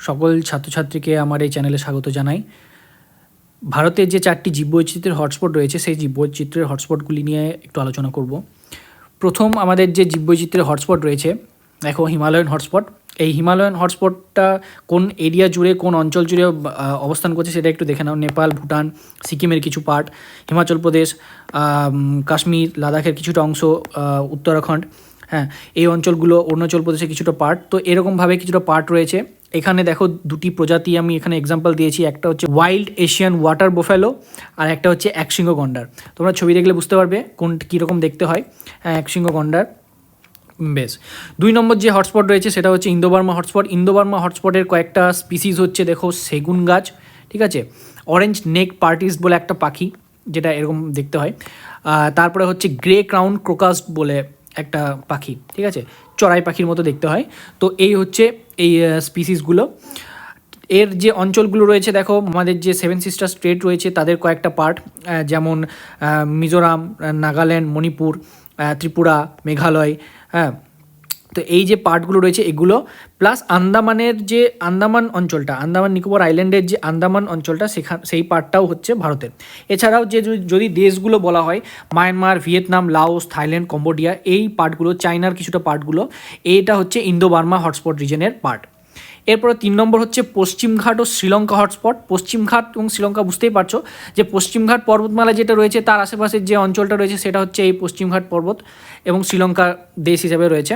সকল ছাত্রছাত্রীকে আমার এই চ্যানেলে স্বাগত জানাই। ভারতের যে 4টি জীববৈচিত্র্যের হটস্পট রয়েছে সেই জীববৈচিত্র্যের হটস্পটগুলি নিয়ে একটু আলোচনা করব। প্রথম আমাদের যে জীববৈচিত্র্যের হটস্পট রয়েছে, দেখো হিমালয়ান হটস্পট। এই হিমালয়ান হটস্পটটা কোন এরিয়া জুড়ে, কোন অঞ্চল জুড়ে অবস্থান করছে সেটা একটু দেখে নাও। নেপাল, ভুটান, সিকিমের কিছু পার্ট, হিমাচল প্রদেশ, কাশ্মীর, লাদাখের কিছুটা অংশ, উত্তরাখণ্ড, হ্যাঁ এই অঞ্চলগুলো, অরুণাচল প্রদেশের কিছুটা পার্ট। তো এরকমভাবে কিছুটা পার্ট রয়েছে। এখানে দেখো দুটি প্রজাতি আমি এখানে এক্সাম্পল দিয়েছি, একটা হচ্ছে ওয়াইল্ড এশিয়ান ওয়াটার বোফ্যালো আর একটা হচ্ছে একশৃঙ্গ গন্ডার। তোমরা ছবি দেখলে বুঝতে পারবে কোন কীরকম দেখতে হয়। হ্যাঁ, একশৃঙ্গ গন্ডার। বেশ, 2 নম্বর যে হটস্পট রয়েছে সেটা হচ্ছে Indo Burma hotspot. Indo Burma হটস্পটের কয়েকটা স্পিসিস হচ্ছে, দেখো সেগুন গাছ, ঠিক আছে, অরেঞ্জ নেক পার্টিস বলে একটা পাখি যেটা এরকম দেখতে হয়, তারপরে হচ্ছে গ্রে ক্রাউন ক্রোকাস বলে একটা পাখি, ঠিক আছে, চড়াই পাখির মতো দেখতে হয়। তো এই হচ্ছে এই স্পিসিসগুলো। এর যে অঞ্চলগুলো রয়েছে, দেখো আমাদের যে 7 সিস্টার স্টেট রয়েছে তাদের কয়েকটা পার্ট, যেমন মিজোরাম, নাগাল্যান্ড, মণিপুর, ত্রিপুরা, মেঘালয়, হ্যাঁ। তো এই যে পার্টগুলো রয়েছে এগুলো, প্লাস আন্দামানের যে আন্দামান অঞ্চলটা, আন্দামান নিকোবর আইল্যান্ডের যে আন্দামান অঞ্চলটা, সেই পার্টটাও হচ্ছে ভারতের। এছাড়াও যে যদি দেশগুলো বলা হয়, Myanmar, Vietnam, Laos, Thailand, Cambodia, এই পার্টগুলো, চায়নার কিছুটা পার্টগুলো, এইটা হচ্ছে ইন্দো বার্মা হটস্পট রিজনের পার্ট। এরপরে 3 নম্বর হচ্ছে পশ্চিমঘাট ও শ্রীলঙ্কা হটস্পট। পশ্চিমঘাট এবং শ্রীলঙ্কা বুঝতেই পারছো যে পশ্চিমঘাট পর্বতমালা যেটা রয়েছে তার আশেপাশের যে অঞ্চলটা রয়েছে সেটা হচ্ছে এই পশ্চিমঘাট পর্বত, এবং শ্রীলঙ্কা দেশ হিসেবে রয়েছে।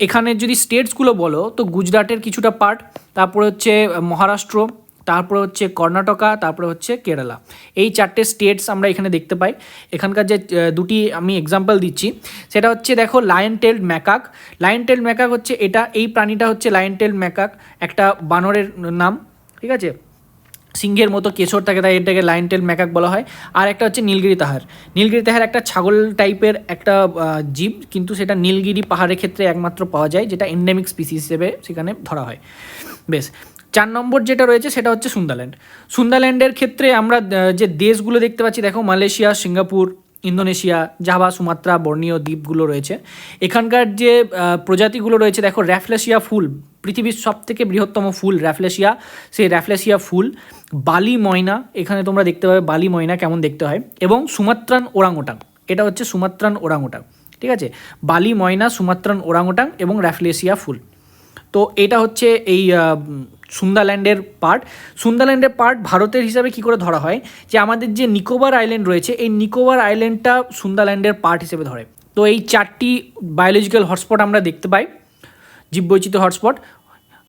এখানে যদি স্টেটসগুলো বলো তো গুজরাটের কিছুটা পার্ট, তারপরে হচ্ছে মহারাষ্ট্র, তারপরে হচ্ছে কর্ণাটকা, তারপরে হচ্ছে কেরালা। এই 4টে স্টেটস আমরা এখানে দেখতে পাই। এখানকার যে দুটি আমি এক্সাম্পল দিচ্ছি সেটা হচ্ছে, দেখো lion tailed macaque. Lion tailed macaque হচ্ছে এই প্রাণীটা হচ্ছে লায়ন টেল্ড ম্যাকাক, একটা বানরের নাম, ঠিক আছে, সিংহের মতো কেশর থাকে তাই এটাকে লায়ন টেল ম্যাকাক বলা হয়। আর একটা হচ্ছে নীলগিরি তাহার। নীলগিরি তাহার একটা ছাগল টাইপের একটা জীব, কিন্তু সেটা নীলগিরি পাহাড়ের ক্ষেত্রে একমাত্র পাওয়া যায়, যেটা এন্ডেমিক স্পিসিস হিসেবে সেখানে ধরা হয়। বেশ, 4 নম্বর যেটা রয়েছে সেটা হচ্ছে সুন্দাল্যান্ড। সুন্দাল্যান্ডের ক্ষেত্রে আমরা যে দেশগুলো দেখতে পাচ্ছি, দেখো Malaysia, Singapore, Indonesia, Java, Sumatra, Borneo দ্বীপগুলো রয়েছে। এখানকার যে প্রজাতিগুলো রয়েছে, দেখো র্যাফলেশিয়া ফুল, পৃথিবীর সবথেকে বৃহত্তম ফুল র্যাফলেশিয়া, সেই র্যাফলেশিয়া ফুল, বালি ময়না, এখানে তোমরা দেখতে পাবে বালি ময়না কেমন দেখতে হয়, এবং সুমাত্রান ওরাংওটাং, এটা হচ্ছে সুমাত্রান ওরাংওটাং, ঠিক আছে, বালি ময়না, সুমাত্রান ওরাংওটাং এবং র্যাফলেশিয়া ফুল। তো এটা হচ্ছে এই সুন্দাল্যান্ডের পার্ট। সুন্দাল্যান্ডের পার্ট ভারতের হিসাবে কি করে ধরা হয়, যে আমাদের যে নিকোবর আইল্যান্ড রয়েছে এই নিকোবর আইল্যান্ডটা সুন্দাল্যান্ডের পার্ট হিসেবে ধরে। তো এই 4টি বায়োলজিক্যাল হটস্পট আমরা দেখতে পাই, জীববৈচিত্র্য হটস্পট।